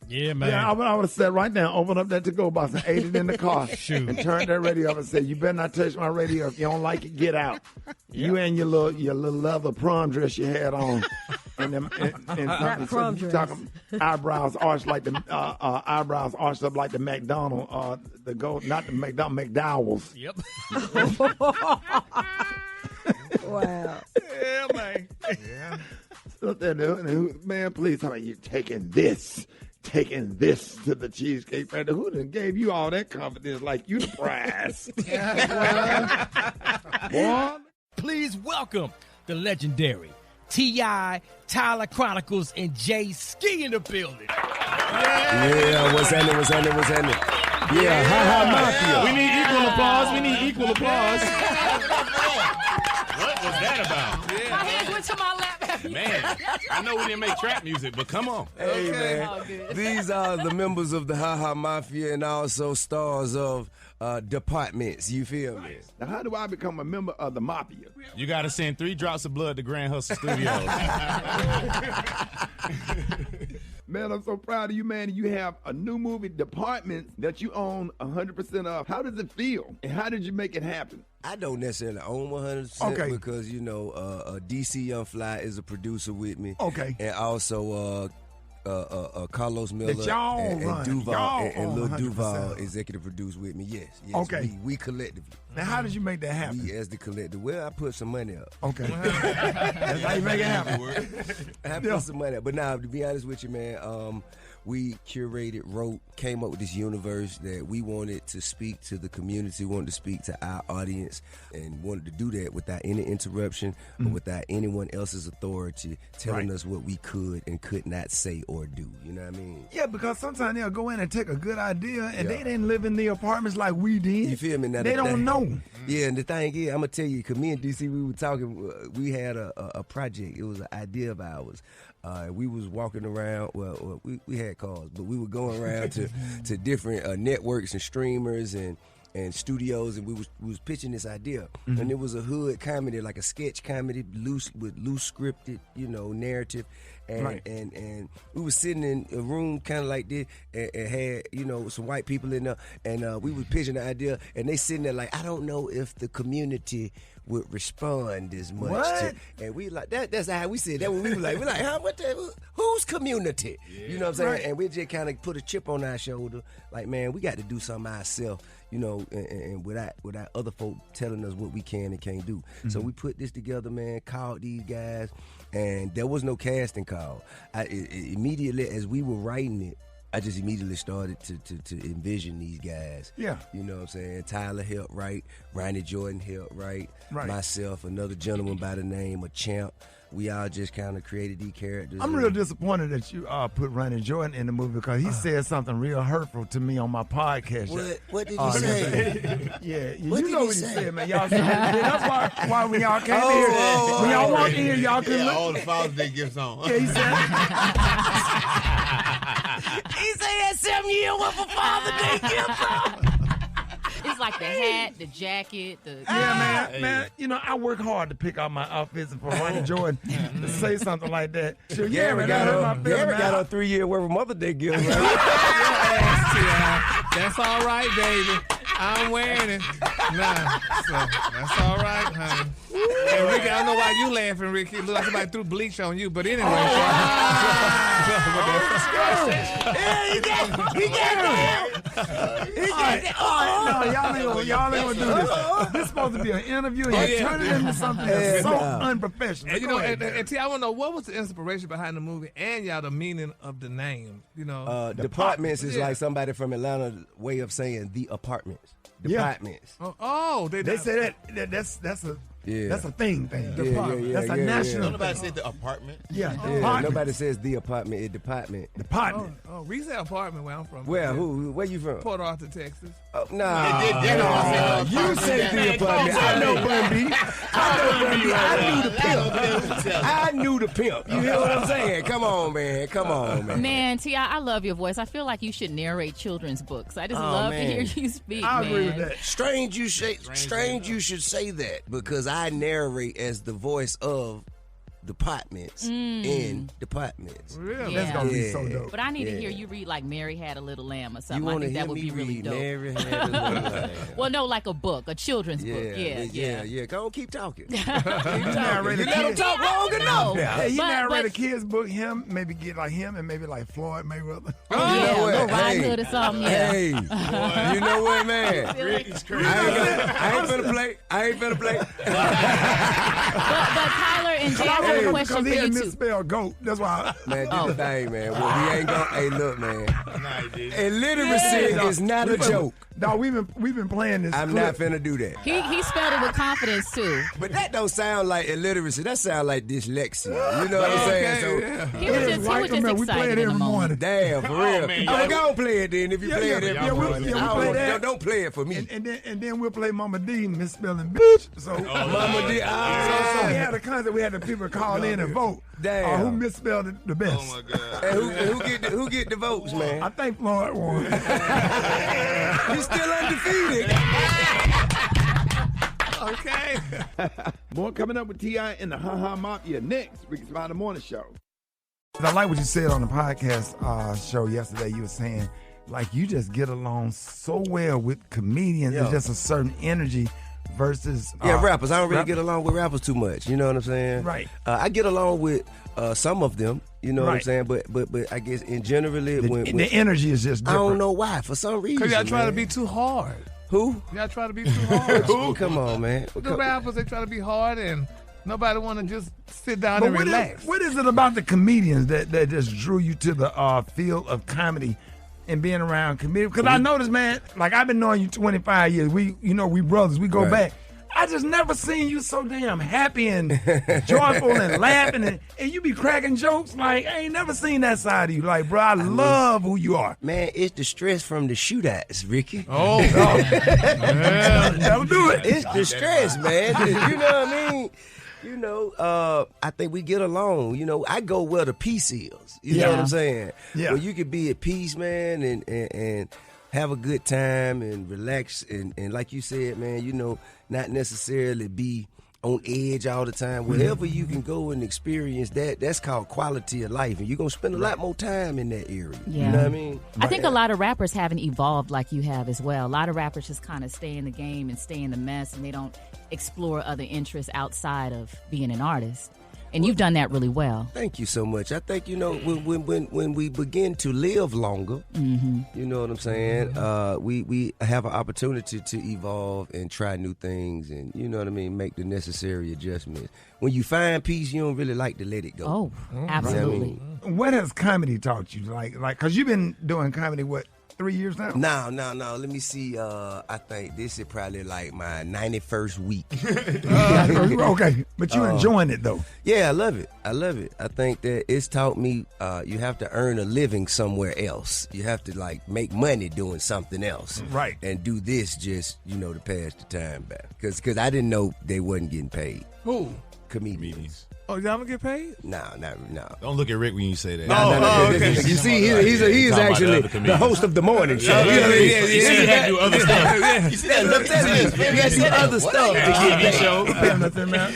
Yeah, man. Yeah, I would have said right now, open up that to-go box and ate it in the car. And turn that radio up and say, you better not touch my radio. If you don't like it, get out. You and your little leather prom dress you had on. And Not prom dress. Eyebrows arched like the eyebrows arched up like the McDonald, not the McDowell's. Yep. Wow. Yeah, man. Yeah. Man, please tell me you're taking this to the Cheesecake Factory. Who done gave you all that confidence like you the prize? Boy. Please welcome the legendary T.I., Tyler Chronicles, and Jay Ski in the building. Yeah, what's happening? Yeah, Mafia. We need equal applause. What was that about? My hands went to my lap. Man, I know we didn't make trap music, but come on. Hey, man. All good. These are the members of the Ha Mafia and also stars of departments. You feel me? Now, how do I become a member of the Mafia? You got to send 3 drops of blood to Grand Hustle Studios. Man, I'm so proud of you, man. You have a new movie, Departments, that you own 100% of. How does it feel? And how did you make it happen? I don't necessarily own 100% Okay. because, DC Young Fly is a producer with me. Okay. And also Carlos Miller That y'all and run. Duval Y'all and Lil 100%. Duval executive produce with me. Yes. Okay. We collectively. Now, how did you make that happen? We as the collective. Well, I put some money up. Okay. That's how you make it happen. I put some money up. But now, to be honest with you, man, we curated, wrote, came up with this universe that we wanted to speak to the community, wanted to speak to our audience, and wanted to do that without any interruption or without anyone else's authority telling us what we could and could not say or do. You know what I mean? Yeah, because sometimes they'll go in and take a good idea, and they didn't live in the apartments like we did. You feel me? Now, they don't know. Yeah, and the thing is, I'm going to tell you, because me and DC, we were talking, we had a project. It was an idea of ours. We was walking around, we had cars, but we were going around to different networks and streamers and studios, and we was pitching this idea. And it was a hood comedy, like a sketch comedy, loose scripted, narrative. And we was sitting in a room kind of like this and had, some white people in there, and we was pitching the idea, and they sitting there like, I don't know if the community would respond as much. What? And we like, that's how we said that when we were like, huh, whose community? Yeah. You know what I'm saying? Right. And we just kind of put a chip on our shoulder, like, man, we got to do something ourselves, and without other folk telling us what we can and can't do. So we put this together, man, called these guys, and there was no casting call. Immediately as we were writing it, I just immediately started to envision these guys. Yeah. You know what I'm saying? Tyler helped write, Ronnie Jordan helped write, myself, another gentleman by the name of Champ. We all just kind of created these characters. I'm real disappointed that you put Ronnie Jordan in the movie because he said something real hurtful to me on my podcast. What did he say? Yeah, you know what he said, man. Y'all said that's why when y'all came here, when y'all walked in here, y'all couldn't look. All the Father's Day gifts on. Yeah, he said. He said that 7 year one for Father's Day gifts on. It's like the hat, the jacket, the... Yeah, man. I work hard to pick out my outfits, and for Ronnie Jordan to say something like that. So, Gary got a 3 year worth of Mother's Day gift. Right? That's all right, baby. I'm wearing it. Nah, so that's all right, honey. And Ricky, I don't know why you laughing, Ricky. It look like somebody threw bleach on you, but anyway. He got No, y'all ain't gonna do this. This is supposed to be an interview, and you turn it into something that's so unprofessional. And and T, I want to know, what was the inspiration behind the movie and y'all the meaning of the name? Departments is like somebody from Atlanta way of saying the apartments. Departments. They say that's a that's a thing. Yeah, that's a national. Don't nobody say the apartment. Yeah, nobody says the apartment. It's department. Department. We say apartment where I'm from. Where? Where you from? Port Arthur, Texas. Oh, nah. You say the apartment. I know Bun B. I knew the pimp. You hear what I'm saying? Come on, man. Man, T.I., I love your voice. I feel like you should narrate children's books. I just love to hear you speak, I agree with that. Strange you should say that, because I narrate as the voice of departments in departments. Really? That's gonna be so dope. But I need to hear you read like Mary Had a Little Lamb or something. You I want to think hear that would me be really read dope. Mary Had a Little Lamb? Well, no, like a book, a children's book. Yeah. Go on, keep talking. You narrate You let him talk long enough. Hey, he But- narrate a but- kid's book. Him, maybe get like him, and maybe like Floyd Mayweather. You know what? Little Riding Hood or something. Yeah. Hey, you know what, man? Ricky's crazy. I ain't finna play. But Tyler and Jay, I have a question Because for he you had too. misspelled goat. That's why. Man, do the thing, man. Well, we ain't gonna. Hey, look, man. Nah, he didn't. Illiteracy is not a joke. Dog, we've been playing this. I'm clip. not finna do that. He spelled it with confidence too. But that don't sound like illiteracy. That sound like dyslexia. You know what I'm saying? So, He was just White man, we play it excited in every the moment. morning. damn, for real. man, Oh, y'all- go play it then. If you play it every morning. we I play don't- that. Don't play it for me. And then we'll play Mama D misspelling bitch. So, Mama D. so we had a concert. We had the people call in and vote. Damn. Who misspelled it the best? Oh, my God. And who get the votes, man? I think Floyd won. He's still undefeated. Okay. More coming up with T.I. and the Ha Ha Mafia next. Rickey Smiley Morning Show. I like what you said on the podcast show yesterday. You were saying, like, you just get along so well with comedians. Yeah. There's just a certain energy versus Rappers. I don't really get along with rappers too much. You know what I'm saying? Right. I get along with some of them. You know what I'm Right. saying? But I guess in generally, the energy is just I different. don't know why. For some reason, Because y'all try to man. be too hard. Who? Y'all try to be too hard. Who? Come on, man. The rappers, they try to be hard and nobody want to just sit down But and relax. what is it about the comedians that just drew you to the field of comedy and being around comedians? Because I noticed, man, like I've been knowing you 25 years. We brothers. We go Right. back. I just never seen you so damn happy and joyful and laughing and you be cracking jokes. Like I ain't never seen that side of you. Like, bro, I love who you are. Man, it's the stress from the shootouts, Ricky. Oh, That'll do it. It's the stress, man. You know what I mean? You know, I think we get along. You know, I go where the peace is. You know what I'm saying? Yeah. Well, you could be at peace, man, and have a good time and relax and like you said, man, you know, not necessarily be on edge all the time. Wherever you can go and experience that's called quality of life. And you're going to spend a lot more time in that area. Yeah. You know what I mean? I think a lot of rappers haven't evolved like you have as well. A lot of rappers just kind of stay in the game and stay in the mess, and they don't explore other interests outside of being an artist. And you've done that really well. Thank you so much. I think, you know, when we begin to live longer, you know what I'm saying, we have an opportunity to evolve and try new things and, you know what I mean, make the necessary adjustments. When you find peace, you don't really like to let it go. Oh, absolutely. You know what I mean? What has comedy taught you? Like, because you've been doing comedy, what, 3 years now? No. Let me see. I think this is probably like my 91st week. Okay, but you enjoying it though. Yeah, I love it. I think that it's taught me you have to earn a living somewhere else. You have to like make money doing something else. Right. And do this just, you know, to pass the time back. Because I didn't know they wasn't getting paid. Who? Comedians. Oh, y'all gonna get paid? No. Don't look at Rick when you say that. No. okay. You see, he is actually the host of the morning show. He had to do other stuff. You see that? Look at this. He had some other stuff. TV show, Nothing, man.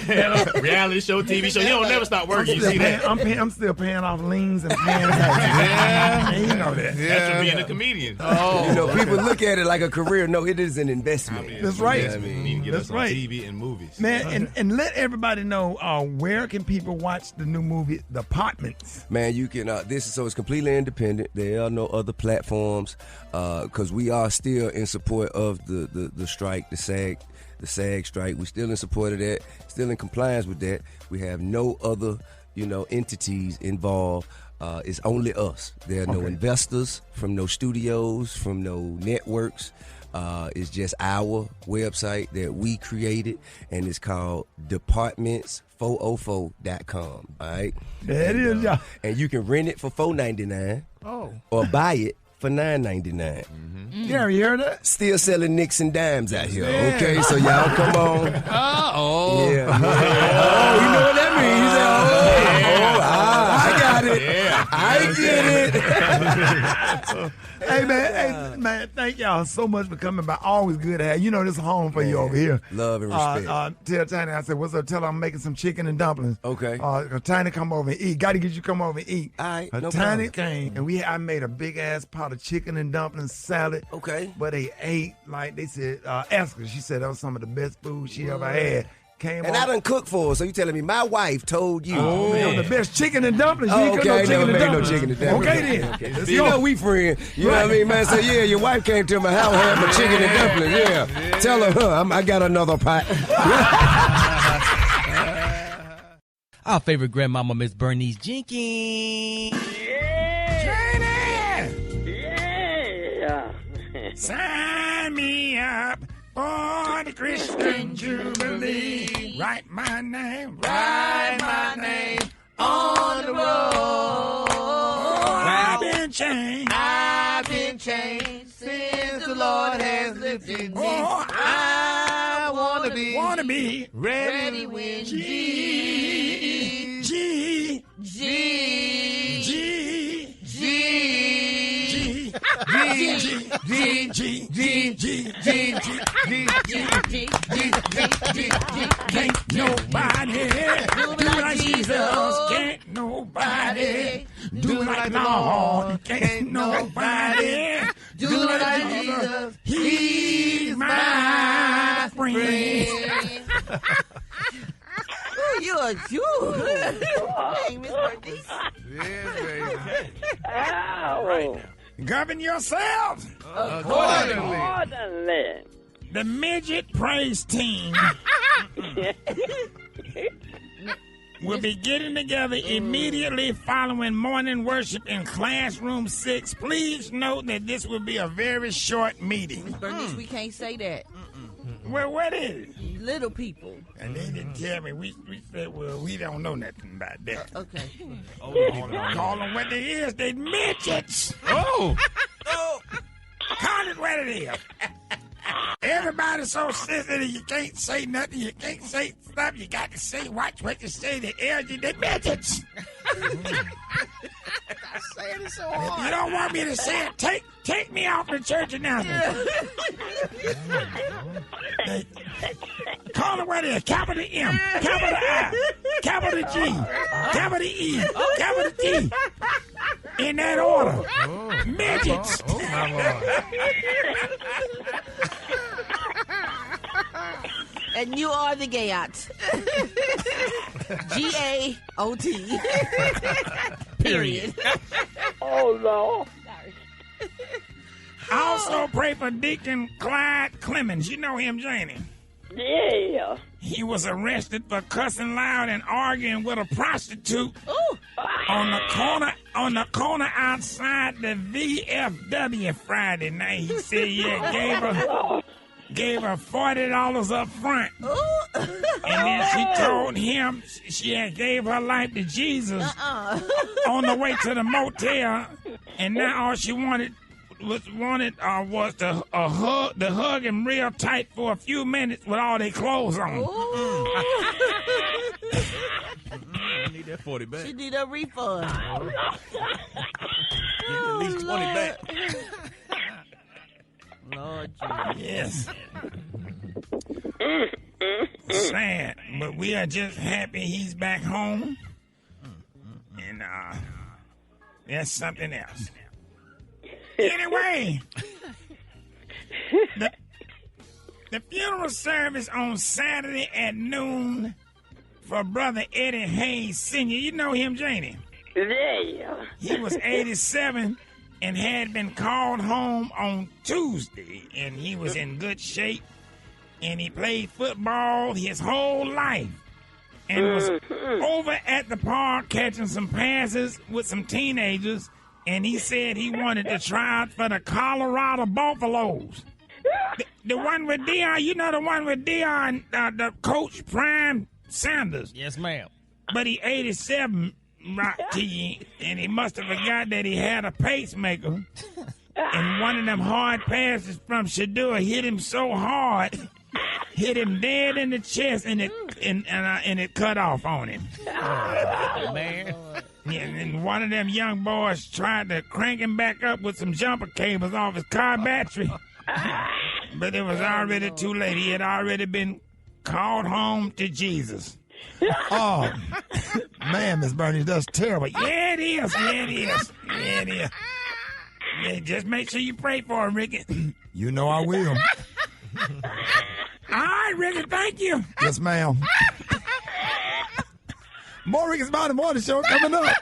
reality show, TV show. He don't never stop working. You see that? I'm still paying off liens and paying taxes. You know that. That's from being a comedian. Oh. You know, people look at it like a career. No, it is an investment. That's right. I mean, need to get That's us on right. TV and movies. Man, and let everybody know where can people watch the new movie, The Apartments? Man, you can. It's completely independent. There are no other platforms because we are still in support of the strike, the SAG strike. We're still in support of that. Still in compliance with that. We have no other, you know, entities involved. It's only us. There are no investors from no studios, from no networks. It's just our website that we created, and it's called departments404.com. All right, There it is, y'all. and you can rent it for $4.99 or buy it for $9.99. Gary, you heard that? Still selling nicks and dimes out here. Okay, so y'all come on. Yeah. Oh, you know what that means? I got it. Yeah. I get it. Hey man, thank y'all so much for coming by. Always good to have you. Know this is home for you over here. Love and respect. Tell Tiny, I said, what's up? Tell her I'm making some chicken and dumplings. Okay. Tiny, come over and eat. Got to get you come over and eat. All right, no Tiny problem. came and I made a big ass pot of chicken and dumplings salad. Okay. But they ate like they said. Ask her. She said that was some of the best food she ever had. And I done cooked for her, so you telling me my wife told you. Oh, man. The best chicken and dumplings. Oh, okay, I never made no dumplings. chicken and dumplings. Okay, then. Okay. You know we friends. You know what I mean, man? So, yeah, your wife came to my house, had my chicken and dumplings. Yeah. Tell her, I got another pot. Our favorite grandmama, Miss Bernice Jenkins. Yeah. Sign me up for the Christian Jubilee. Write my name on the road. I've been changed. I've been changed since the Lord has lifted me. I wanna be ready when Can't nobody do like Jesus. Can't nobody do like Lord. Can't nobody do like Jesus. He's my friend. You are you. Hey, Miss Bernice. Ow. Govern yourselves Accordingly. The midget praise team will be getting together immediately following morning worship in classroom 6. Please note that this will be a very short meeting. Miss Bernice, we can't say that. Well, what is it? Little people. And they didn't tell me. We said, well, we don't know nothing about that. Okay. Call them what they is. They midgets. Oh. Call it what it is. Everybody's so sensitive, you can't say nothing. You can't say stuff. You got to say, watch what you say. The LG, they midgets. I said it so If hard. you don't want me to say it, take me off the church announcement. Call it what it is. Capital M, capital I, capital G, capital E, capital T. In that order. Midgets. Oh, my Lord. And you are the Gayot. G-A-O-T. Period. Oh, no. Also pray for Deacon Clyde Clemens. You know him, Janie. Yeah. He was arrested for cussing loud and arguing with a prostitute on the corner outside the VFW Friday night. He said, gave her $40 up front. And then she told him she had gave her life to Jesus on the way to the motel. And now all she wanted was to hug him real tight for a few minutes with all their clothes on. I need that 40 back. She need a refund. At least 20 back. Lord Jesus. Yes. Sad, but we are just happy he's back home. And that's something else. Anyway, the funeral service on Saturday at noon for Brother Eddie Hayes Sr. You know him, Janie? Yeah. He was 87 and had been called home on Tuesday, and he was in good shape, and he played football his whole life, and was over at the park catching some passes with some teenagers, and he said he wanted to try out for the Colorado Buffaloes. The one with Deion, you know the one with Deion, the coach Prime Sanders. Yes, ma'am. But he 87, right, T, and he must have forgot that he had a pacemaker. And one of them hard passes from Shadua hit him so hard, hit him dead in the chest, and it cut off on him. Oh, man. And one of them young boys tried to crank him back up with some jumper cables off his car battery. But it was already too late. He had already been called home to Jesus. Oh, man, Miss Bernie, that's terrible. Yeah, it is. Yeah, it is. Yeah, it is. Yeah, just make sure you pray for him, Ricky. You know I will. All right, Ricky, thank you. Yes, ma'am. More Rickey Smiley Morning Show coming up.